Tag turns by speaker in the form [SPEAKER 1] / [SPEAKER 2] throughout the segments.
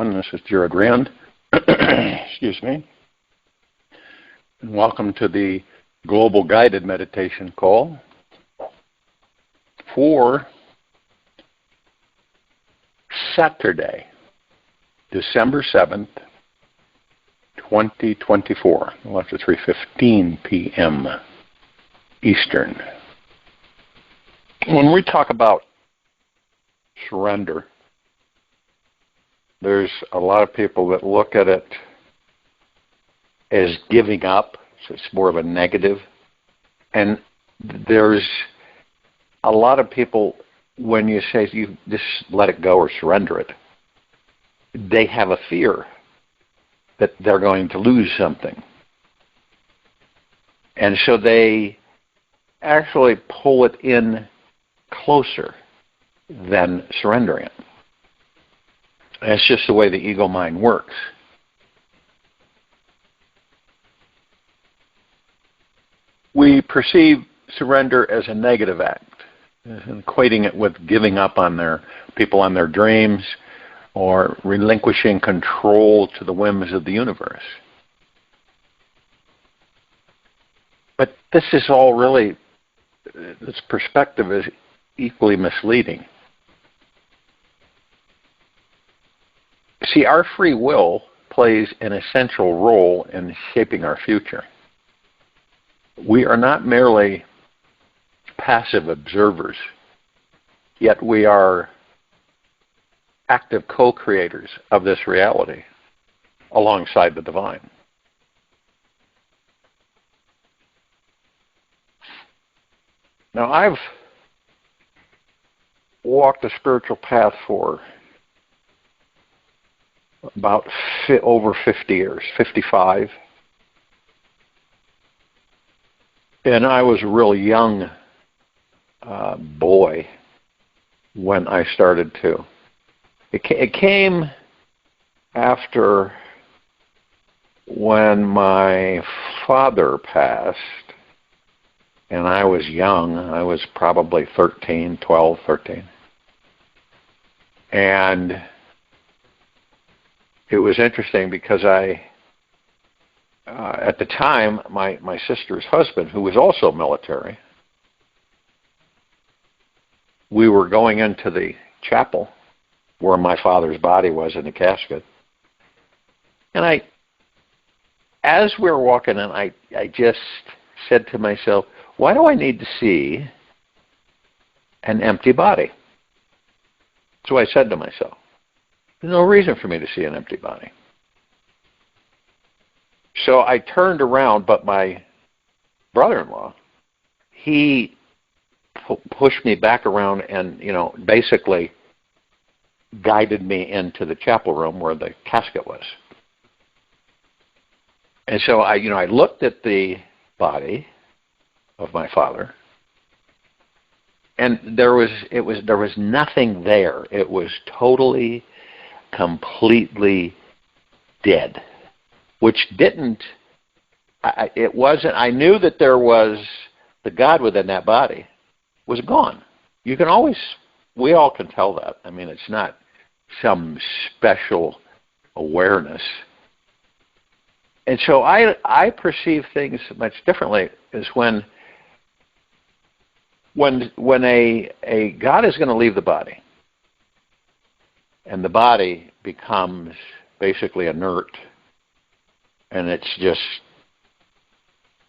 [SPEAKER 1] everyone. This is Jared Rand. Excuse me. And welcome to the Global Guided Meditation Call for Saturday, December 7th, 2024. Well, after 3:15 p.m. Eastern. When we talk about surrender, there's a lot of people that look at it as giving up, so it's more of a negative. And there's a lot of people, when you say you just let it go or surrender it, they have a fear that they're going to lose something. And so they actually pull it in closer than surrendering it. That's just the way the ego mind works. We perceive surrender as a negative act, equating it with giving up on people on their dreams or relinquishing control to the whims of the universe. But this is all really, this perspective is equally misleading. See, our free will plays an essential role in shaping our future. We are not merely passive observers, yet we are active co-creators of this reality alongside the divine. Now, I've walked a spiritual path for about over 50 years, 55. And I was a real young boy when I started to. It came after when my father passed, and I was young. I was probably 12, 13. And it was interesting because at the time, my sister's husband, who was also military, we were going into the chapel where my father's body was in the casket. And as we were walking in, I just said to myself, why do I need to see an empty body? So I said to myself, there's no reason for me to see an empty body. So I turned around, but my brother-in-law, he pushed me back around and, basically guided me into the chapel room where the casket was. And so I looked at the body of my father, and there was nothing there. It was totally, completely dead. Which I knew that there was the God within that body was gone. We all can tell that. I mean, it's not some special awareness. And so I perceive things much differently as when a God is going to leave the body, and the body becomes basically inert, and it's just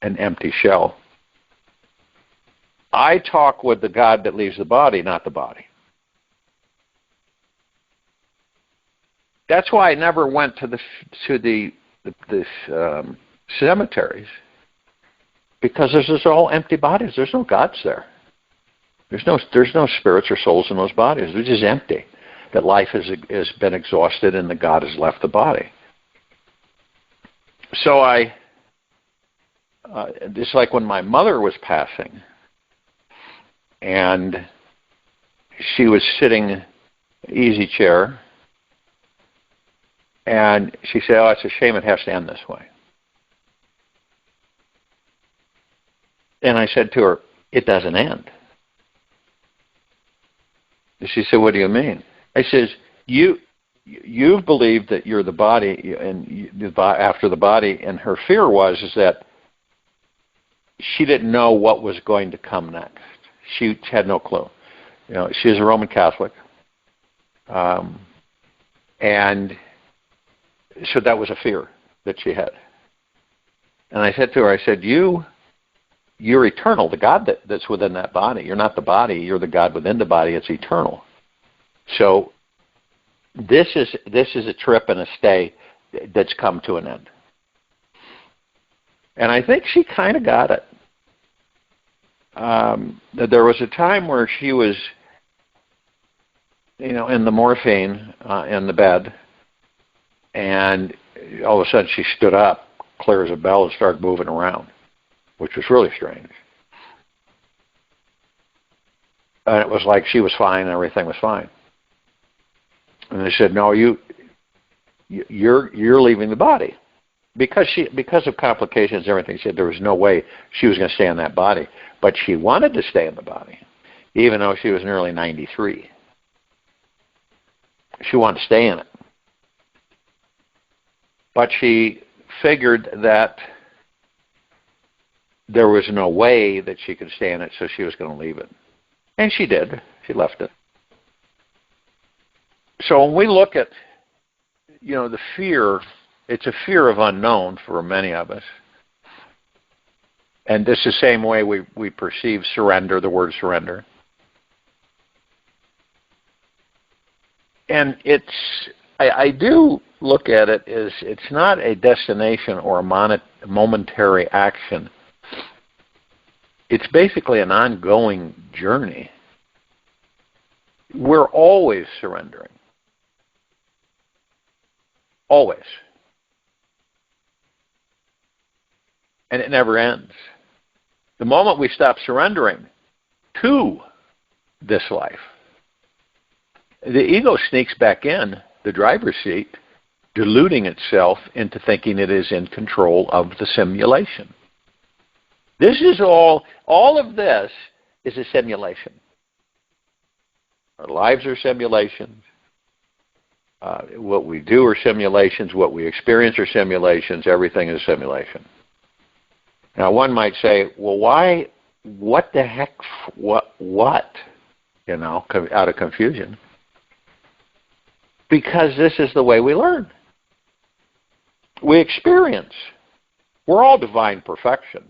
[SPEAKER 1] an empty shell. I talk with the God that leaves the body, not the body. That's why I never went to the cemeteries, because there's just all empty bodies. There's no gods there. There's no spirits or souls in those bodies. They're just empty. That life has been exhausted and the God has left the body. So it's like when my mother was passing, and she was sitting easy chair, and she said, "Oh, it's a shame it has to end this way." And I said to her, "It doesn't end." And she said, "What do you mean?" I says, you've believed that you're the body, and after the body, and her fear is that she didn't know what was going to come next. She had no clue. She's a Roman Catholic, and so that was a fear that she had. And I said to her, you're eternal, the God that's within that body. You're not the body, you're the God within the body. It's eternal. So this is a trip and a stay that's come to an end. And I think she kind of got it. There was a time where she was, in the morphine in the bed, and all of a sudden she stood up, clear as a bell, and started moving around, which was really strange. And it was like she was fine and everything was fine. And they said, no, you're leaving the body. Because of complications and everything, she said there was no way she was going to stay in that body. But she wanted to stay in the body, even though she was nearly 93. She wanted to stay in it. But she figured that there was no way that she could stay in it, so she was going to leave it. And she did. She left it. So when we look at, the fear, it's a fear of unknown for many of us. And this is the same way we perceive surrender, the word surrender. And I do look at it as it's not a destination or a momentary action. It's basically an ongoing journey. We're always surrendering. Always. And it never ends. The moment we stop surrendering to this life, the ego sneaks back in the driver's seat, deluding itself into thinking it is in control of the simulation. This is all of this is a simulation. Our lives are simulations. What we do are simulations. What we experience are simulations. Everything is a simulation. Now, one might say, well, why, what the heck, what, out of confusion. Because this is the way we learn. We experience. We're all divine perfection.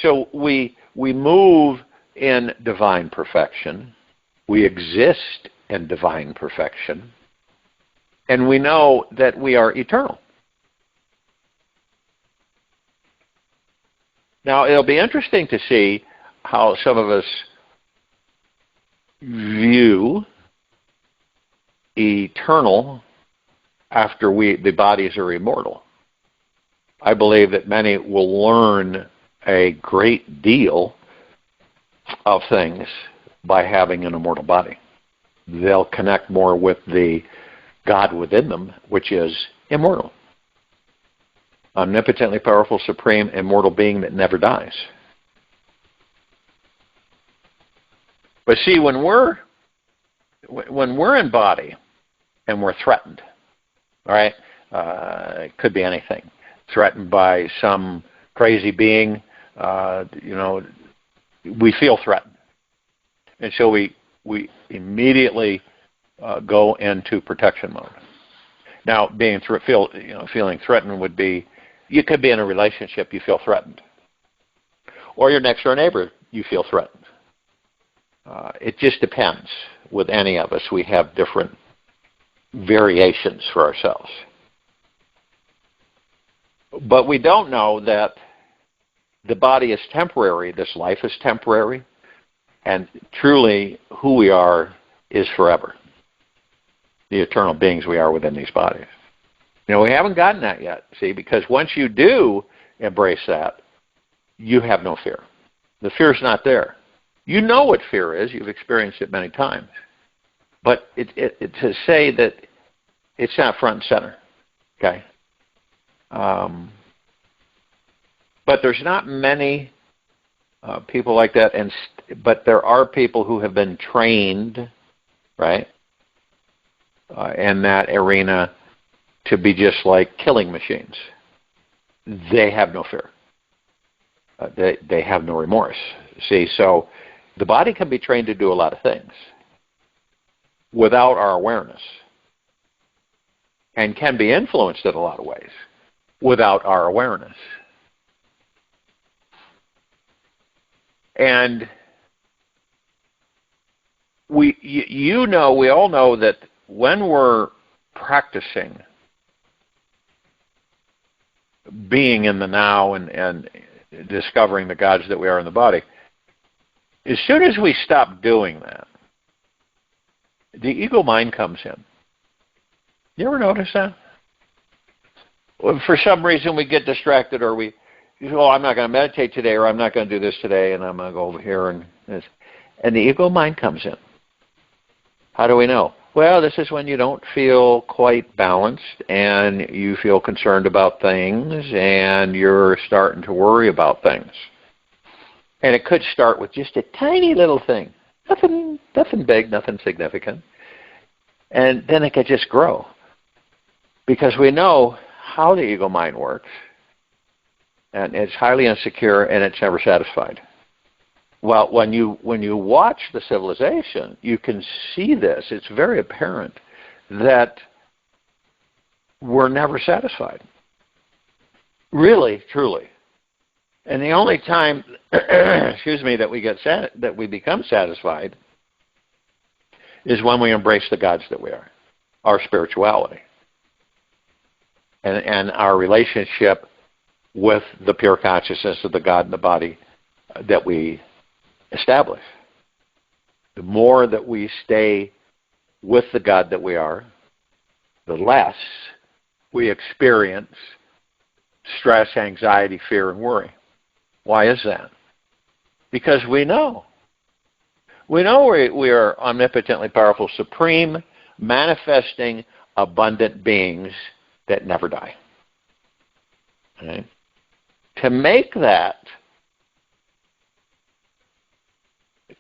[SPEAKER 1] So we move in divine perfection. We exist in divine perfection. And we know that we are eternal. Now, it'll be interesting to see how some of us view eternal after the bodies are immortal. I believe that many will learn a great deal of things by having an immortal body. They'll connect more with the God within them, which is immortal. Omnipotently powerful, supreme, immortal being that never dies. But see, when we're in body and we're threatened, all right, it could be anything. Threatened by some crazy being, we feel threatened, and so we immediately go into protection mode. Now, feeling threatened would be, you could be in a relationship, you feel threatened. Or your next door neighbor, you feel threatened. It just depends. With any of us, we have different variations for ourselves. But we don't know that the body is temporary, this life is temporary, and truly who we are is forever. The eternal beings we are within these bodies. We haven't gotten that yet, see, because once you do embrace that, you have no fear. The fear is not there. You know what fear is. You've experienced it many times. But to say that it's not front and center, okay? But there's not many people like that, but there are people who have been trained, right, in that arena to be just like killing machines. They have no fear. They have no remorse. See, so the body can be trained to do a lot of things without our awareness, and can be influenced in a lot of ways without our awareness. And we all know that when we're practicing being in the now and discovering the gods that we are in the body, as soon as we stop doing that, the ego mind comes in. You ever notice that? Well, for some reason we get distracted, or I'm not going to meditate today, or I'm not going to do this today, and I'm going to go over here and this. And the ego mind comes in. How do we know? Well, this is when you don't feel quite balanced, and you feel concerned about things, and you're starting to worry about things. And it could start with just a tiny little thing. Nothing big, nothing significant. And then it could just grow. Because we know how the ego mind works. And it's highly insecure, and it's never satisfied. Well, when you watch the civilization, you can see this. It's very apparent that we're never satisfied. Really, truly. And the only time, that we become satisfied is when we embrace the gods that we are, our spirituality, and our relationship with the pure consciousness of the God in the body that we establish. The more that we stay with the God that we are, the less we experience stress, anxiety, fear, and worry. Why is that? Because we know. We know we are omnipotently powerful, supreme, manifesting, abundant beings that never die. Okay? To make that,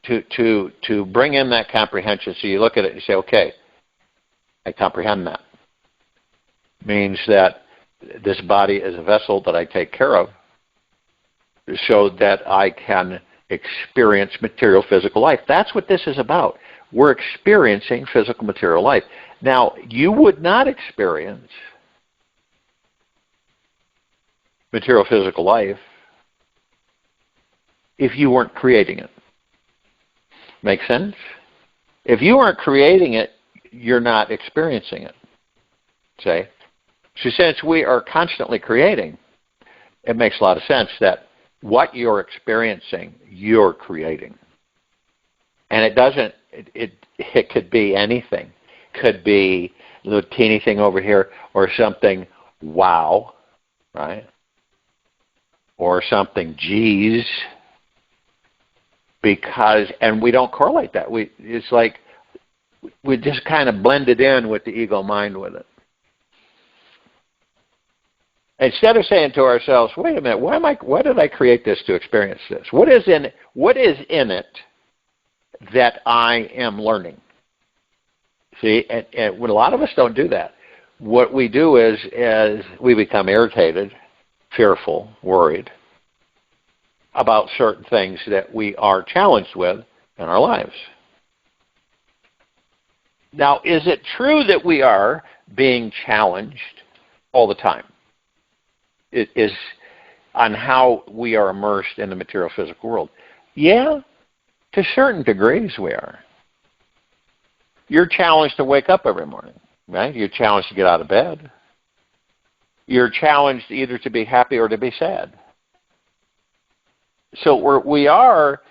[SPEAKER 1] to bring in that comprehension, so you look at it and you say, okay, I comprehend that. Means that this body is a vessel that I take care of so that I can experience material physical life. That's what this is about. We're experiencing physical material life. Now, you would not experience material physical life if you weren't creating it. Make sense? If you aren't creating it, you're not experiencing it. See? So since we are constantly creating, it makes a lot of sense that what you're experiencing, you're creating. And it could be anything. Could be a little teeny thing over here, or something, wow, right? Or something, geez. And we don't correlate that. It's like we just kind of blended in with the ego mind with it. Instead of saying to ourselves, wait a minute, why did I create this to experience this? What is in it that I am learning? See, and when a lot of us don't do that, what we do is we become irritated, fearful, worried about certain things that we are challenged with in our lives. Now, is it true that we are being challenged all the time? It is on how we are immersed in the material physical world. Yeah, to certain degrees we are. You're challenged to wake up every morning, right? You're challenged to get out of bed. You're challenged either to be happy or to be sad. So we are,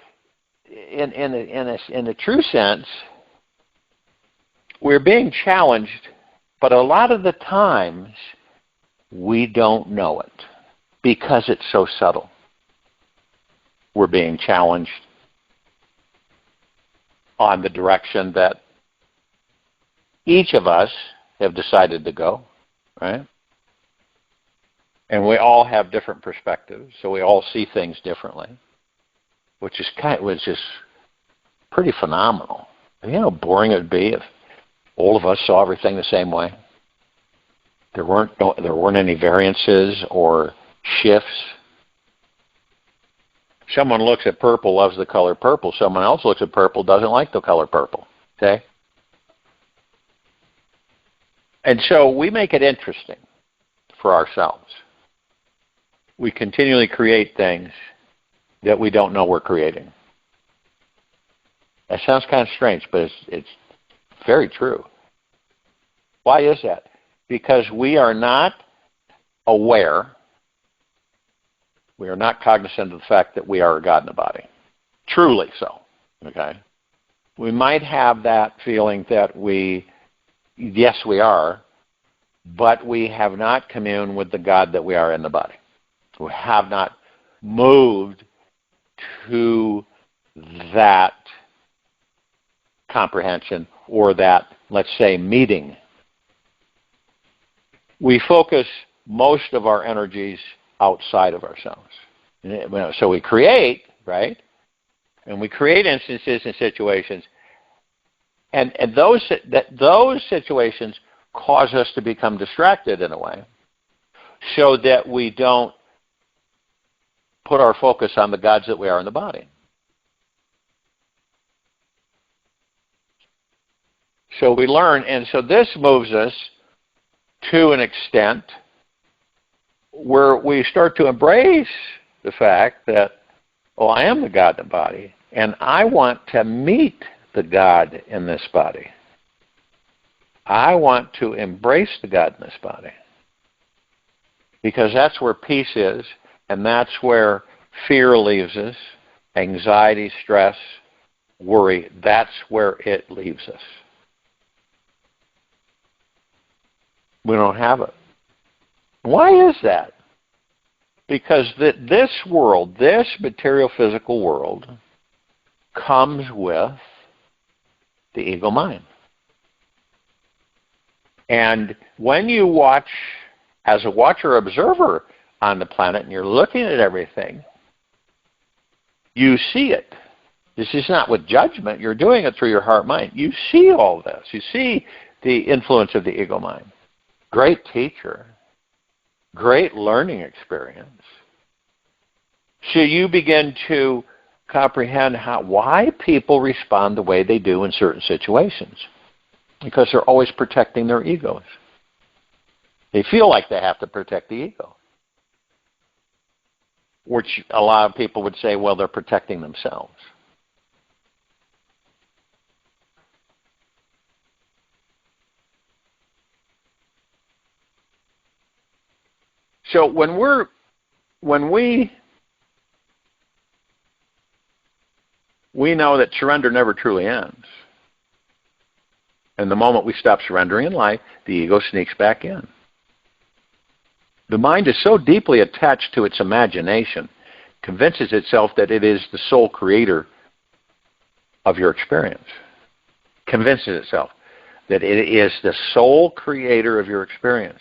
[SPEAKER 1] in a true sense, we're being challenged, but a lot of the times we don't know it because it's so subtle. We're being challenged on the direction that each of us have decided to go, right? And we all have different perspectives, so we all see things differently, which is pretty phenomenal. You know how boring it would be if All of us saw everything the same way. There weren't any variances or shifts. Someone looks at purple, loves the color purple. Someone else looks at purple, doesn't like the color purple. Okay? And so we make it interesting for ourselves. We continually create things that we don't know we're creating. That sounds kind of strange, but it's very true. Why is that? Because we are not aware, we are not cognizant of the fact that we are a God in a body. Truly so. Okay? We might have that feeling that yes, we are, but we have not communed with the God that we are in the body. We have not moved to that comprehension or that, let's say, meeting. We focus most of our energies outside of ourselves. So we create, right? And we create instances and situations. And those situations cause us to become distracted in a way so that we don't put our focus on the gods that we are in the body. So we learn, and so this moves us to an extent where we start to embrace the fact that, oh, I am the God in the body, and I want to meet the God in this body. I want to embrace the God in this body. Because that's where peace is, and that's where fear leaves us, anxiety, stress, worry, that's where it leaves us. We don't have it. Why is that? Because this world, this material physical world, comes with the ego mind. And when you watch, as a watcher observer on the planet, and you're looking at everything, you see it. This is not with judgment. You're doing it through your heart-mind. You see all this. You see the influence of the ego mind. Great teacher. Great learning experience. So you begin to comprehend why people respond the way they do in certain situations. Because they're always protecting their egos. They feel like they have to protect the ego. Which a lot of people would say, well, they're protecting themselves. So when we know that surrender never truly ends. And the moment we stop surrendering in life, the ego sneaks back in. The mind is so deeply attached to its imagination, convinces itself that it is the sole creator of your experience. Convinces itself that it is the sole creator of your experience.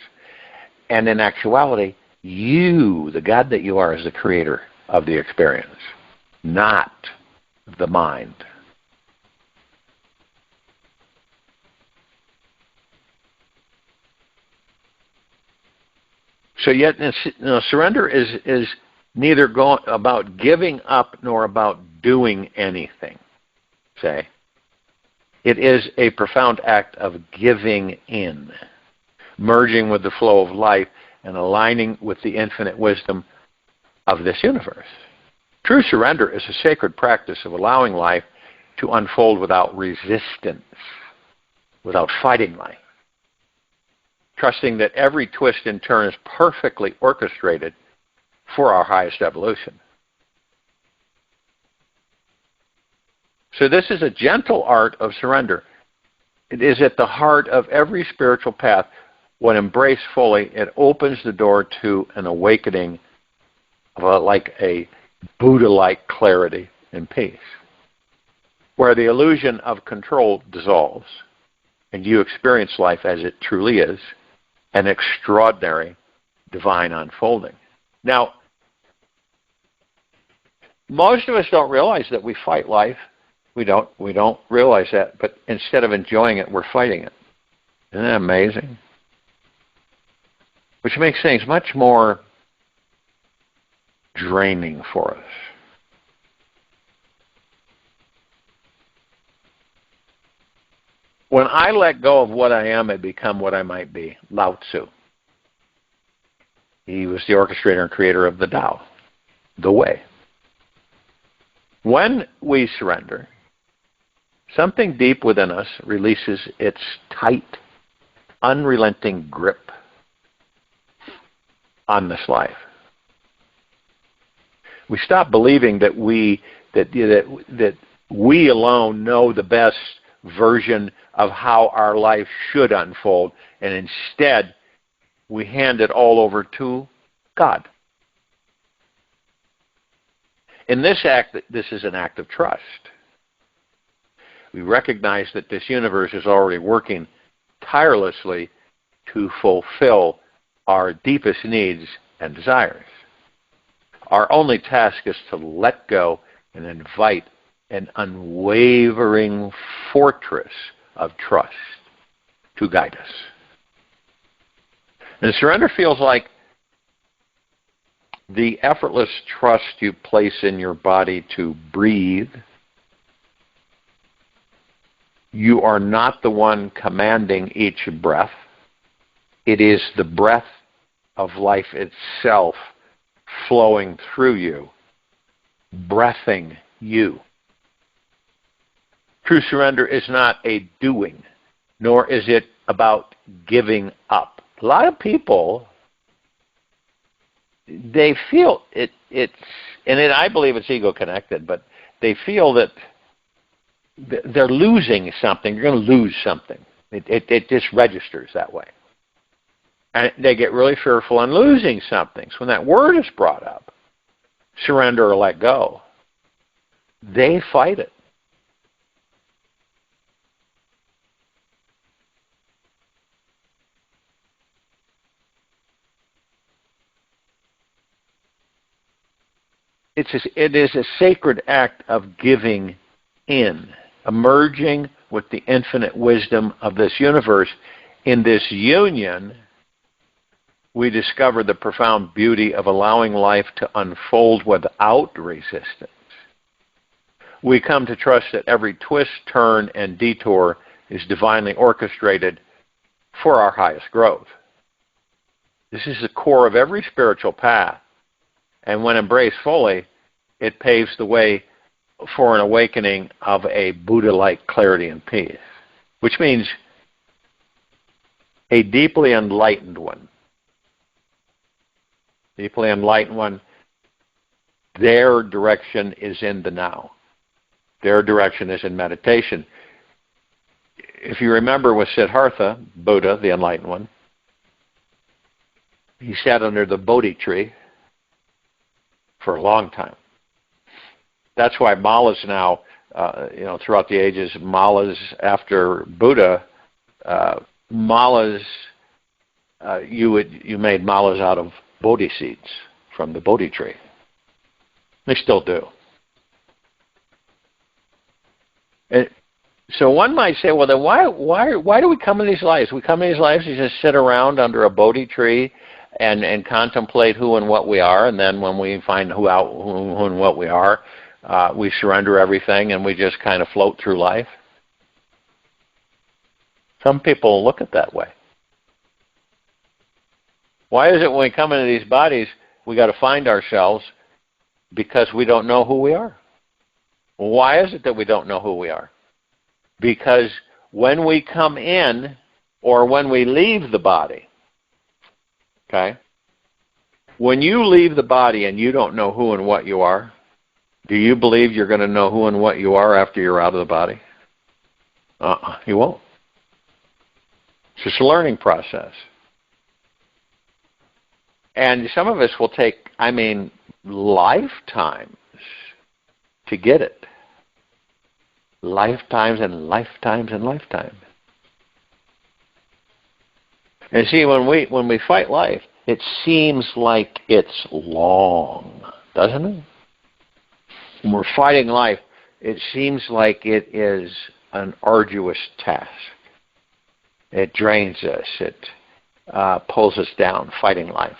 [SPEAKER 1] And in actuality, you, the God that you are, is the creator of the experience, not the mind. So yet, surrender is neither about giving up nor about doing anything. Say, it is a profound act of giving in, merging with the flow of life and aligning with the infinite wisdom of this universe. True surrender is a sacred practice of allowing life to unfold without resistance, without fighting life. Trusting that every twist and turn is perfectly orchestrated for our highest evolution. So this is a gentle art of surrender. It is at the heart of every spiritual path. When embraced fully, it opens the door to an awakening of like a Buddha-like clarity and peace, where the illusion of control dissolves and you experience life as it truly is, an extraordinary divine unfolding. Now, most of us don't realize that we fight life. We don't realize that, but instead of enjoying it, we're fighting it. Isn't that amazing? Which makes things much more draining for us. When I let go of what I am, I become what I might be. Lao Tzu. He was the orchestrator and creator of the Tao, the way. When we surrender, something deep within us releases its tight, unrelenting grip on this life. We stop believing that we alone know the best version of how our life should unfold, and instead we hand it all over to God. In this act, this is an act of trust. We recognize that this universe is already working tirelessly to fulfill our deepest needs and desires. Our only task is to let go and invite an unwavering fortress of trust to guide us. And surrender feels like the effortless trust you place in your body to breathe. You are not the one commanding each breath. It is the breath of life itself flowing through you, breathing you. True surrender is not a doing, nor is it about giving up. A lot of people, they feel I believe it's ego connected, but they feel that they're losing something. You're going to lose something. It just registers that way. And they get really fearful on losing something. So when that word is brought up, surrender or let go, they fight it. It is a sacred act of giving in, emerging with the infinite wisdom of this universe. In this union, we discover the profound beauty of allowing life to unfold without resistance. We come to trust that every twist, turn, and detour is divinely orchestrated for our highest growth. This is the core of every spiritual path. And when embraced fully, it paves the way for an awakening of a Buddha-like clarity and peace, which means a deeply enlightened one. Deeply enlightened one, their direction is in the now. Their direction is in meditation. If you remember with Siddhartha, Buddha, the enlightened one, he sat under the Bodhi tree for a long time. That's why malas now, throughout the ages, malas after Buddha, malas, you made malas out of Bodhi seeds from the Bodhi tree. They still do. And so one might say, well, then why do we come in these lives? We come in these lives to just sit around under a Bodhi tree and contemplate who and what we are, and then when we find who and what we are, we surrender everything and we just kind of float through life. Some people look at it that way. Why is it when we come into these bodies, we got to find ourselves because we don't know who we are? Why is it that we don't know who we are? Because when we come in or when we leave the body, okay, when you leave the body and you don't know who and what you are, do you believe you're going to know who and what you are after you're out of the body? You won't. It's just a learning process. And some of us will take, lifetimes to get it. Lifetimes and lifetimes and lifetimes. And see, when we fight life, it seems like it's long, doesn't it? When we're fighting life, it seems like it is an arduous task. It drains us. It pulls us down, fighting life.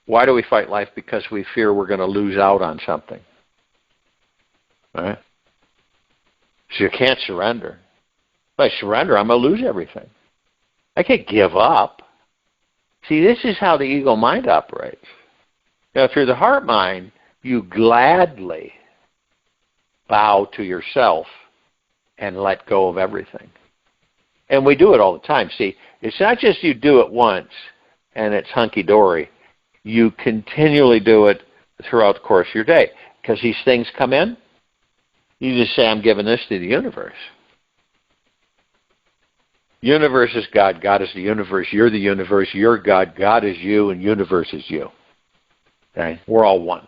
[SPEAKER 1] Why do we fight life? Because we fear we're going to lose out on something. Right? So you can't surrender. If I surrender, I'm going to lose everything. I can't give up. See, this is how the ego mind operates. Now, through the heart mind, you gladly bow to yourself and let go of everything. And we do it all the time. See, it's not just you do it once and it's hunky-dory. You continually do it throughout the course of your day. Because these things come in, you just say, I'm giving this to the universe. Universe is God. God is the universe. You're the universe. You're God. God is you, and universe is you. Okay? We're all one.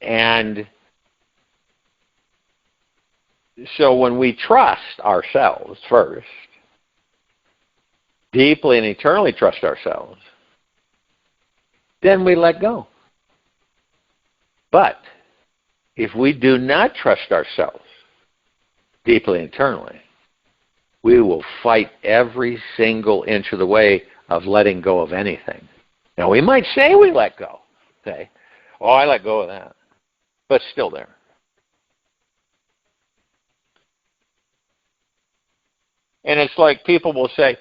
[SPEAKER 1] And so when we trust ourselves first, deeply and eternally trust ourselves, then we let go. But if we do not trust ourselves deeply and eternally, we will fight every single inch of the way of letting go of anything. Now, we might say we let go. Okay? Oh, I let go of that. But it's still there. And it's like people will say,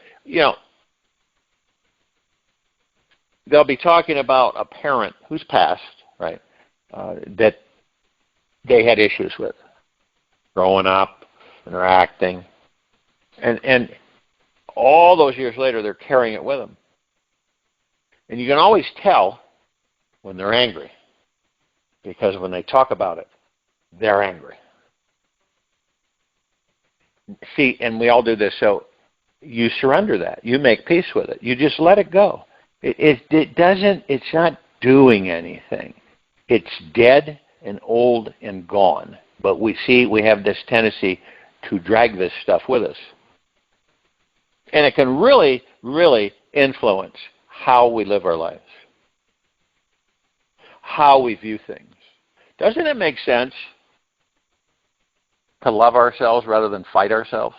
[SPEAKER 1] they'll be talking about a parent who's passed, right, that they had issues with growing up, interacting. And all those years later, they're carrying it with them. And you can always tell when they're angry, because when they talk about it, they're angry. See, and we all do this, so you surrender that. You make peace with it. You just let it go. It's not doing anything. It's dead and old and gone. But we have this tendency to drag this stuff with us. And it can really, really influence how we live our lives, how we view things. Doesn't it make sense to love ourselves rather than fight ourselves?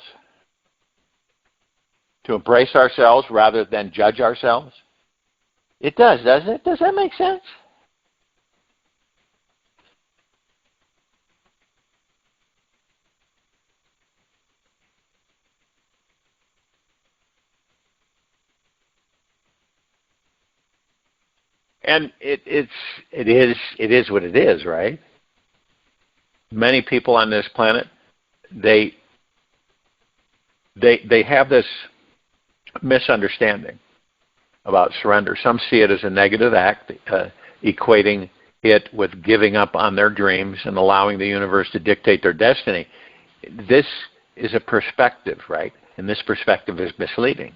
[SPEAKER 1] To embrace ourselves rather than judge ourselves? It does, doesn't it? Does that make sense? And it is what it is, right? Many people on this planet, they have this misunderstanding about surrender. Some see it as a negative act, equating it with giving up on their dreams and allowing the universe to dictate their destiny. This is a perspective, right? And this perspective is misleading.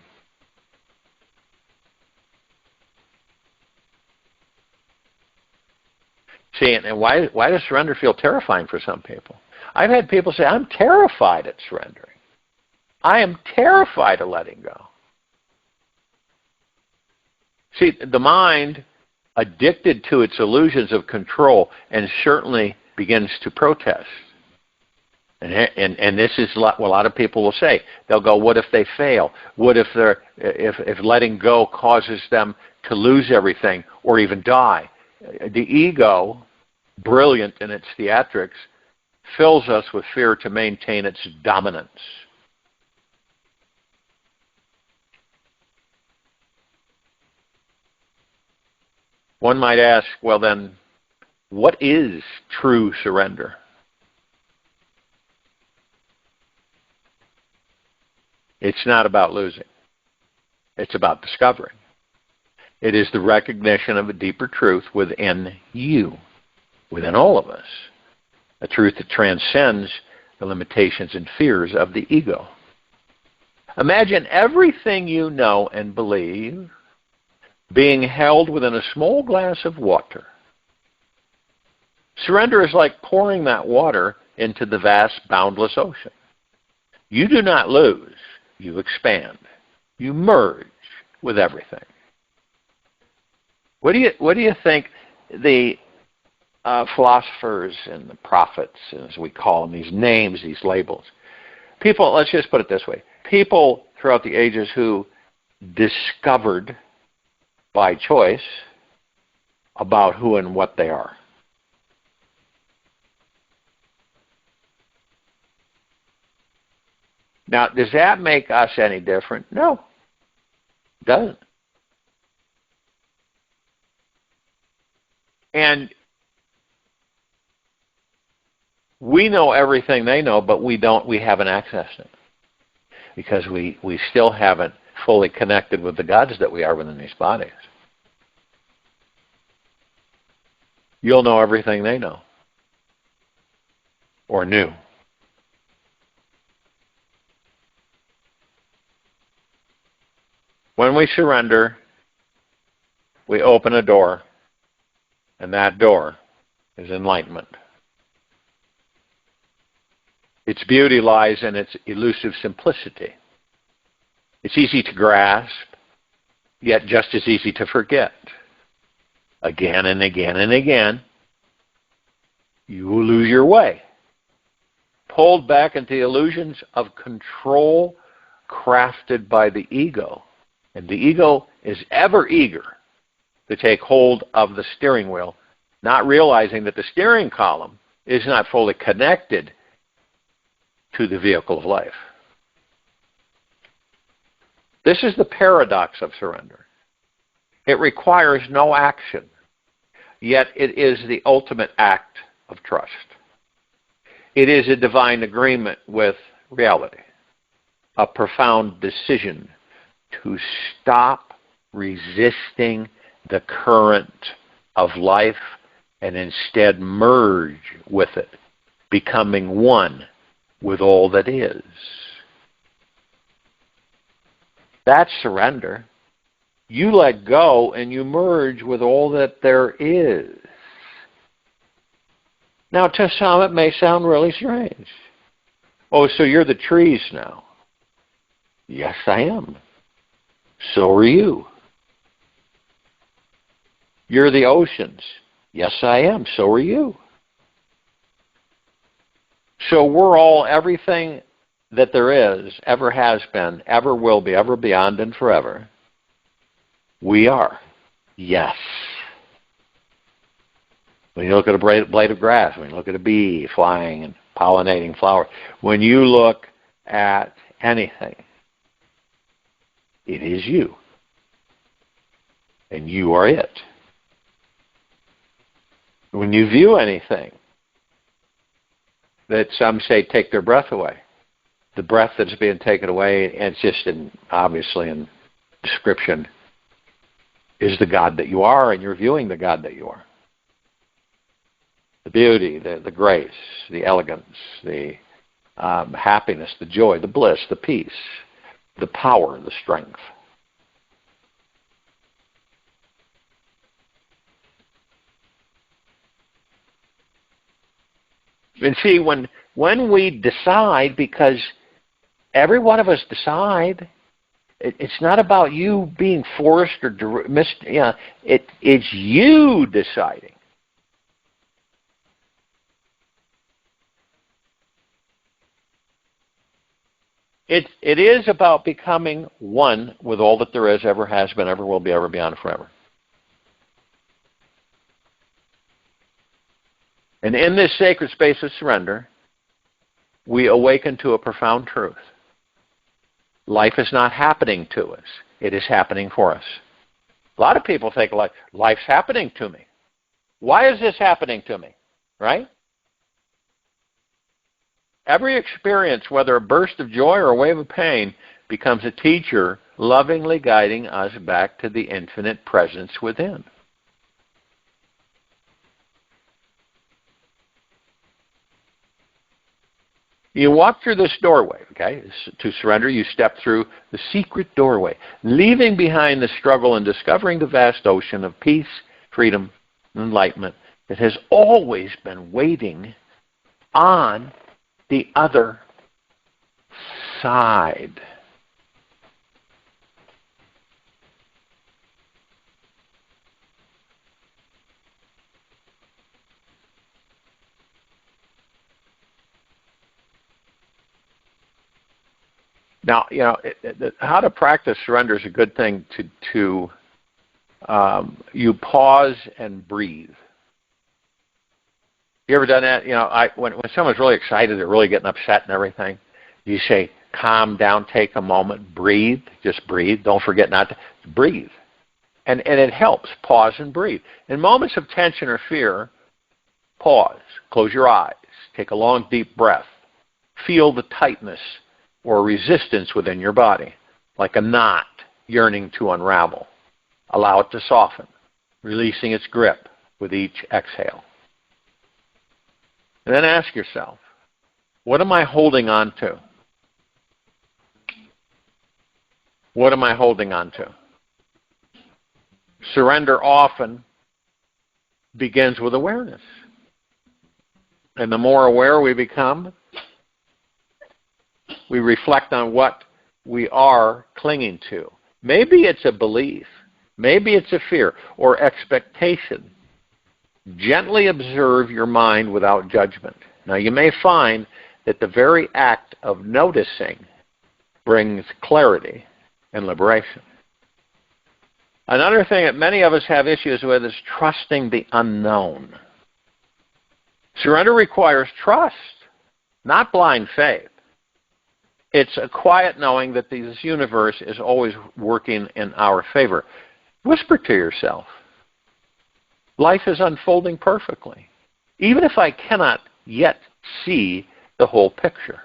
[SPEAKER 1] See, and why does surrender feel terrifying for some people? I've had people say, I'm terrified at surrendering. I am terrified of letting go. See, the mind, addicted to its illusions of control, and certainly begins to protest. And this is what a lot of people will say. They'll go, what if they fail? What if if letting go causes them to lose everything or even die? The ego, brilliant in its theatrics, fills us with fear to maintain its dominance. One might ask, well then, what is true surrender? It's not about losing. It's about discovering. It is the recognition of a deeper truth within you, within all of us. A truth that transcends the limitations and fears of the ego. Imagine everything you know and believe being held within a small glass of water. Surrender is like pouring that water into the vast, boundless ocean. You do not lose. You expand. You merge with everything. What do you think the philosophers and the prophets, as we call them, these names, these labels, People, let's just put it this way. People throughout the ages who discovered by choice about who and what they are. Now, does that make us any different? No, it doesn't. And we know everything they know, but we haven't accessed it. Because we still haven't fully connected with the gods that we are within these bodies. You'll know everything they know. Or knew. When we surrender, we open a door, and that door is enlightenment. Its beauty lies in its elusive simplicity. It's easy to grasp, yet just as easy to forget. Again and again and again, you will lose your way. Pulled back into the illusions of control crafted by the ego. And the ego is ever eager to take hold of the steering wheel, not realizing that the steering column is not fully connected to the vehicle of life. This is the paradox of surrender. It requires no action, yet it is the ultimate act of trust. It is a divine agreement with reality, a profound decision to stop resisting the current of life and instead merge with it, becoming one with all that is. That's surrender. You let go and you merge with all that there is. Now, to some it may sound really strange. Oh, so you're the trees now. Yes, I am. So are you. You're the oceans. Yes, I am. So are you. So we're all everything that there is, ever has been, ever will be, ever beyond and forever. We are. Yes. When you look at a blade of grass, when you look at a bee flying and pollinating flowers, when you look at anything, it is you. And you are it. When you view anything that some say take their breath away, the breath that's being taken away, and it's just obviously in description, is the God that you are, and you're viewing the God that you are. The beauty, the grace, the elegance, the happiness, the joy, the bliss, the peace, the power, the strength. And see, when we decide, because every one of us decide, it's not about you being forced or it's you deciding. It is about becoming one with all that there is, ever has been, ever will be, ever beyond, forever. And in this sacred space of surrender, we awaken to a profound truth. Life is not happening to us. It is happening for us. A lot of people think life's happening to me. Why is this happening to me? Right? Every experience, whether a burst of joy or a wave of pain, becomes a teacher lovingly guiding us back to the infinite presence within. You walk through this doorway, okay? To surrender, you step through the secret doorway, leaving behind the struggle and discovering the vast ocean of peace, freedom, and enlightenment that has always been waiting on the other side. Now, how to practice surrender is a good thing to you pause and breathe. You ever done that? When someone's really excited, they're really getting upset and everything, you say, calm down, take a moment, breathe, just breathe. Don't forget not to breathe. And it helps, pause and breathe. In moments of tension or fear, pause, close your eyes, take a long, deep breath. Feel the tightness or resistance within your body, like a knot yearning to unravel. Allow it to soften, releasing its grip with each exhale. And then ask yourself, what am I holding on to? What am I holding on to? Surrender often begins with awareness. And the more aware we become, we reflect on what we are clinging to. Maybe it's a belief. Maybe it's a fear or expectation. Gently observe your mind without judgment. Now, you may find that the very act of noticing brings clarity and liberation. Another thing that many of us have issues with is trusting the unknown. Surrender requires trust, not blind faith. It's a quiet knowing that this universe is always working in our favor. Whisper to yourself, life is unfolding perfectly, even if I cannot yet see the whole picture.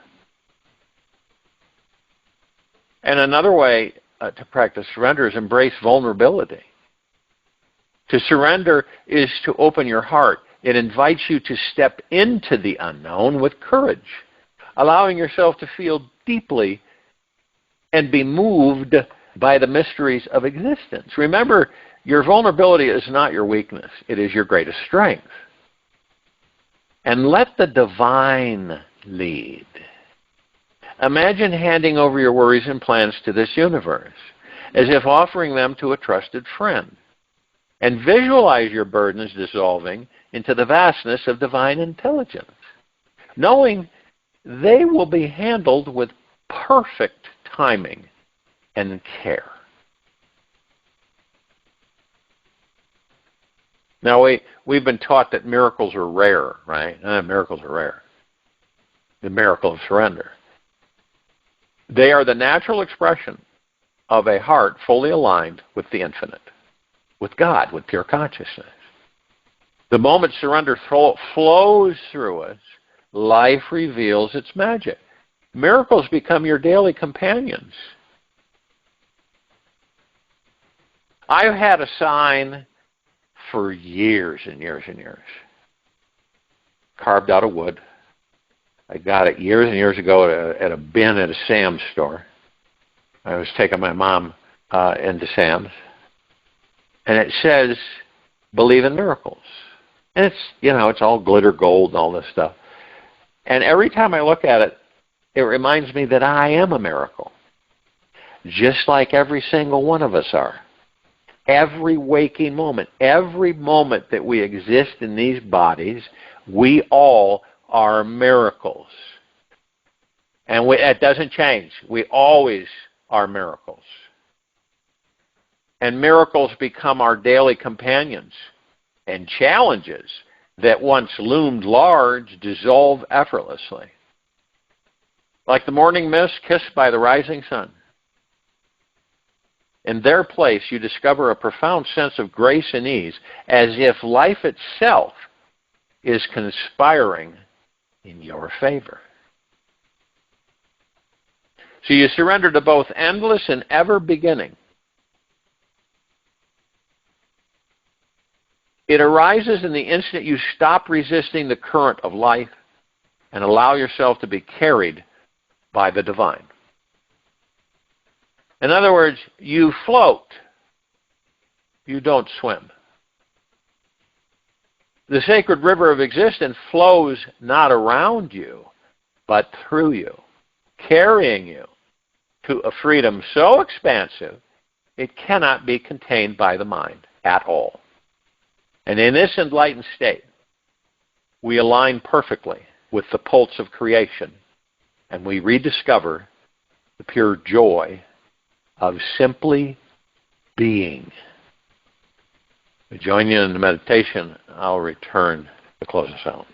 [SPEAKER 1] And another way to practice surrender is embrace vulnerability. To surrender is to open your heart. It invites you to step into the unknown with courage, allowing yourself to feel deeply and be moved by the mysteries of existence. Remember, your vulnerability is not your weakness. It is your greatest strength. And let the divine lead. Imagine handing over your worries and plans to this universe, as if offering them to a trusted friend. And visualize your burdens dissolving into the vastness of divine intelligence, knowing they will be handled with perfect timing and care. Now, we've been taught that miracles are rare, right? Miracles are rare. The miracle of surrender. They are the natural expression of a heart fully aligned with the infinite, with God, with pure consciousness. The moment surrender flows through us, life reveals its magic. Miracles become your daily companions. I've had a sign for years and years and years, carved out of wood. I got it years and years ago at a bin at a Sam's store. I was taking my mom into Sam's. And it says, believe in miracles. And it's all glitter gold and all this stuff. And every time I look at it, it reminds me that I am a miracle. Just like every single one of us are. Every waking moment, every moment that we exist in these bodies, we all are miracles. And that doesn't change. We always are miracles. And miracles become our daily companions. And challenges that once loomed large dissolve effortlessly. Like the morning mist kissed by the rising sun. In their place, you discover a profound sense of grace and ease, as if life itself is conspiring in your favor. So you surrender to both endless and ever beginning. It arises in the instant you stop resisting the current of life and allow yourself to be carried by the divine. In other words, you float. You don't swim. The sacred river of existence flows not around you, but through you, carrying you to a freedom so expansive it cannot be contained by the mind at all. And in this enlightened state, we align perfectly with the pulse of creation, and we rediscover the pure joy of simply being. Join you in the meditation. I'll return to close us out.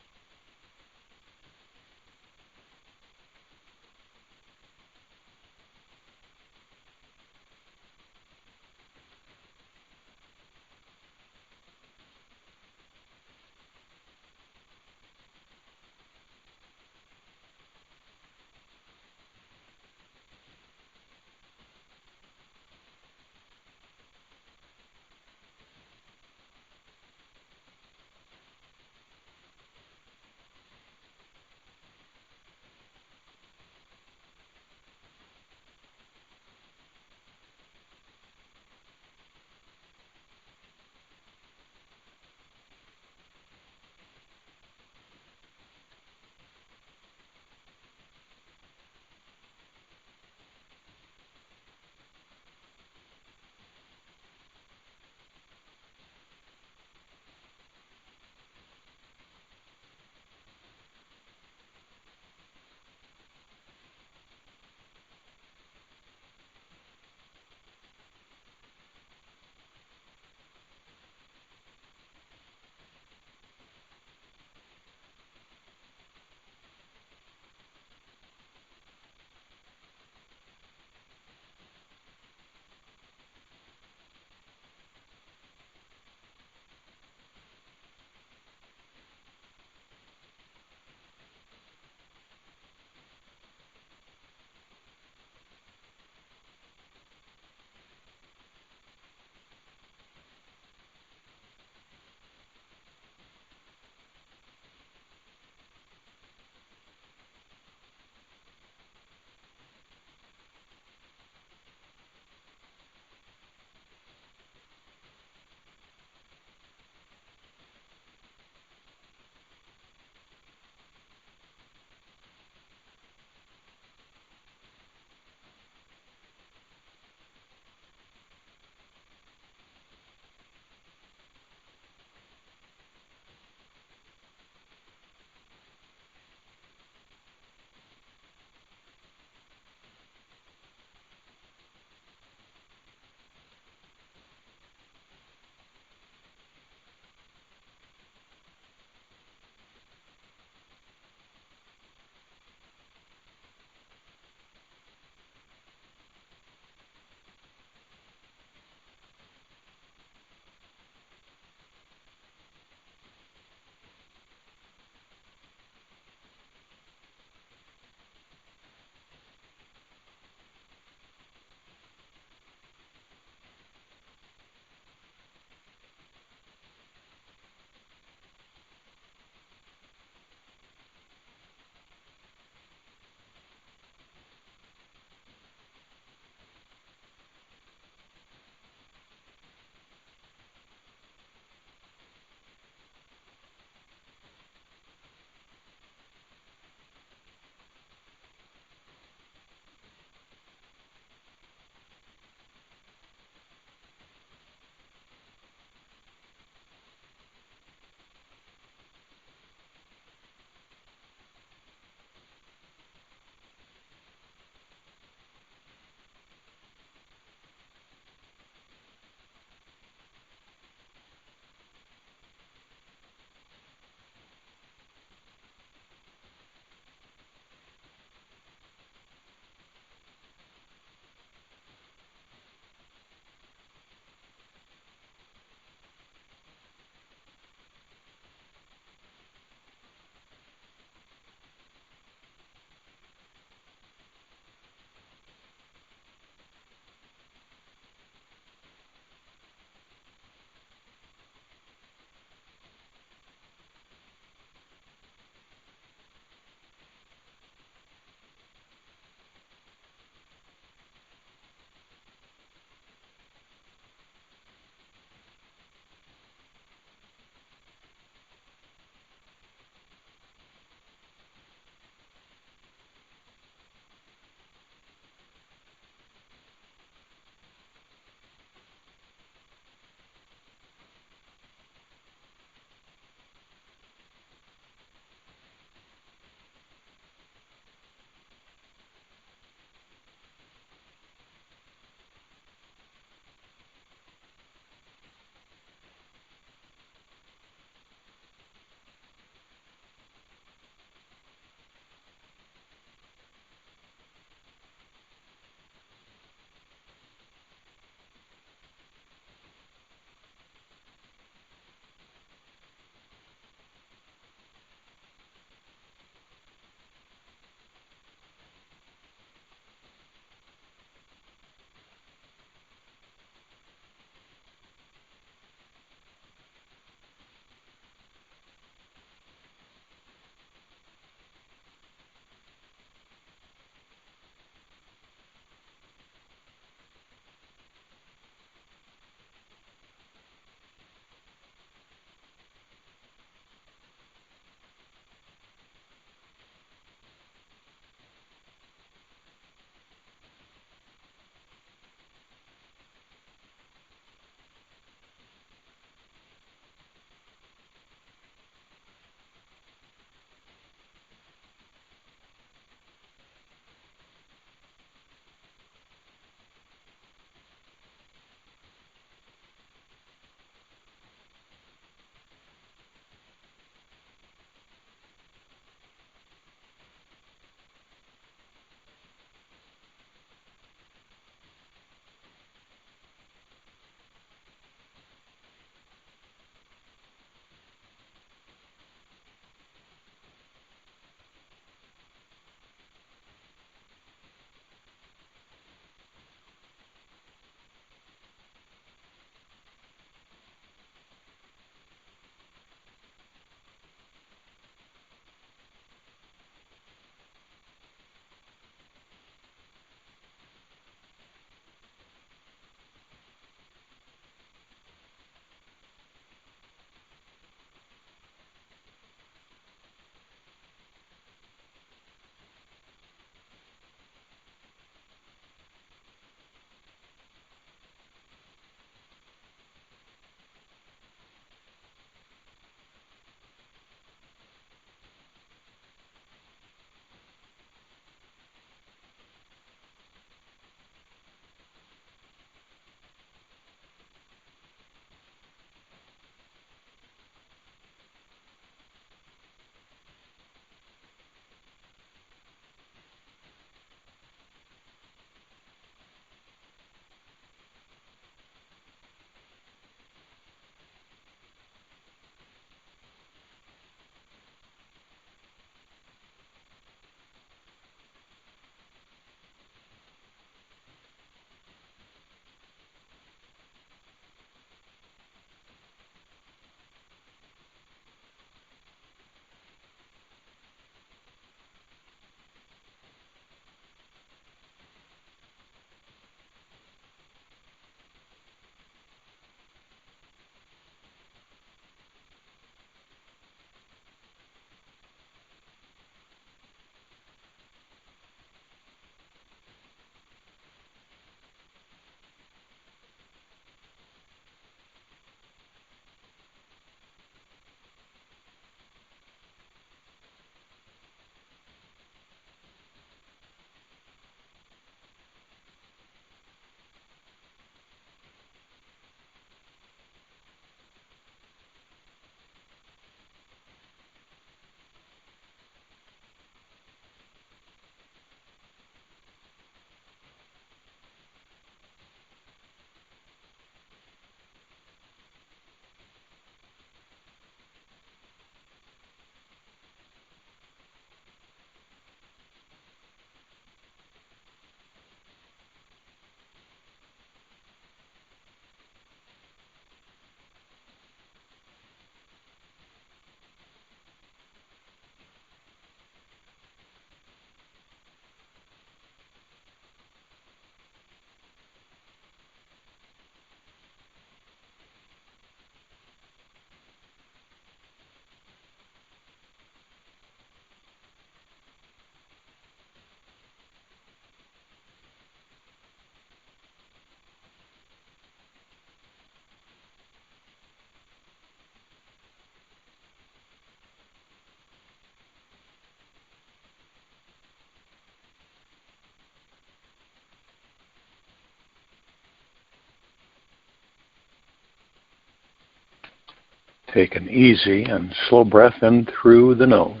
[SPEAKER 2] Take an easy and slow breath in through the nose.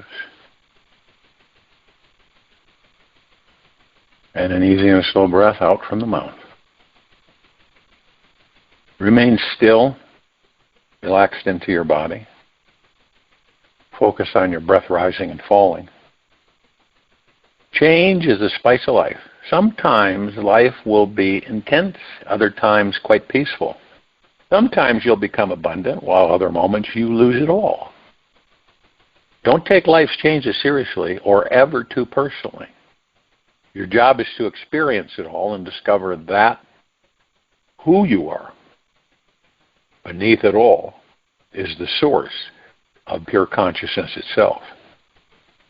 [SPEAKER 2] And an easy and slow breath out from the mouth. Remain still, relaxed into your body. Focus on your breath rising and falling. Change is the spice of life. Sometimes life will be intense, other times quite peaceful. Sometimes you'll become abundant, while other moments you lose it all. Don't take life's changes seriously or ever too personally. Your job is to experience it all and discover that who you are. Beneath it all is the source of pure consciousness itself.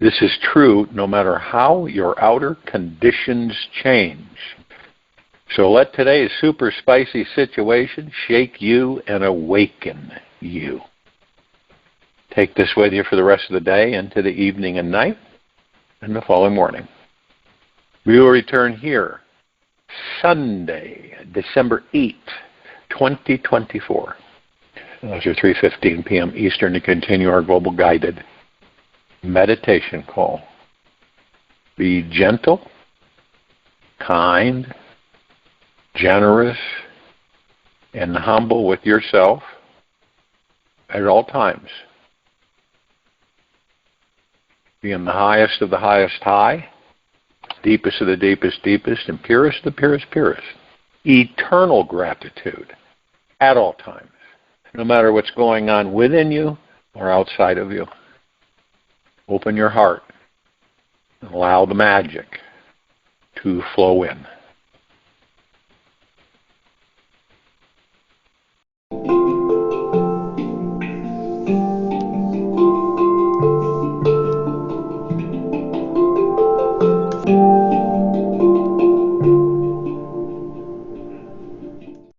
[SPEAKER 2] This is true no matter how your outer conditions change. So let today's super spicy situation shake you and awaken you. Take this with you for the rest of the day, into the evening and night, and the following morning. We will return here Sunday, December 8th, 2024. Those are 3:15 p.m. Eastern to continue our global guided meditation call. Be gentle, kind, generous, and humble with yourself at all times. Be in the highest of the highest high, deepest of the deepest deepest, and purest of the purest purest. Eternal gratitude at all times, no matter what's going on within you or outside of you. Open your heart and allow the magic to flow in.